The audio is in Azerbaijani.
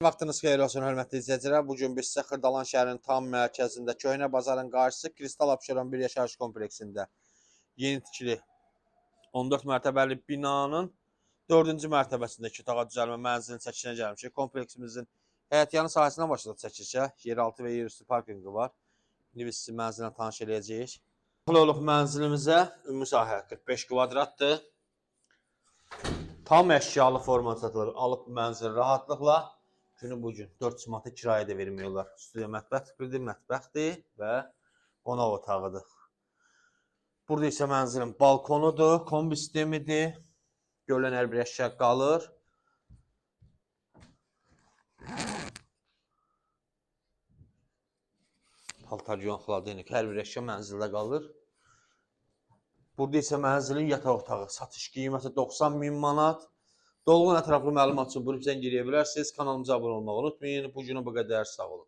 Vaxtınız xeyir olsun, hörmətli izləyicilər. Bugün biz sizə Xırdalan şəhərinin tam mərkəzində, Köhnə bazarın qarşısı Kristal Abşeron bir yaşayış kompleksində yeni tikili 14 mərtəbəli binanın 4-cü mərtəbəsindəki otağa düzəlmə mənzilin çəkişinə gəlmişik. Kompleksimizin həyətyanı sahəsindən başladıq çəkişə. Yeraltı və yerüstü parkinqi var. İndi biz sizi mənzillə tanış edəcəyik. Daxil oluq mənzilimizə. Ümumi sahə 45 kvadratdır. Tam əşyalı formada satılır. Alıb mənzili rahatlıqla günü bugün 400 manata kirayədə vermiyorlar. Studiya mətbəx tipidir, mətbəxdir və qonaq otağıdır. Burada isə mənzilin balkonudur, kombi sistemidir. Görülən hər bir əşya qalır. Paltar yuan xladilnik, hər bir əşya mənzildə qalır. Burada isə mənzilin yataq otağı satış qiyməti 90.000 manat. Dolğun ətraflı məlumat üçün buyurub zəng eləyə bilərsiniz. Kanalımıza abunə olmağı unutmayın. Bu günə bu qədər, sağ olun.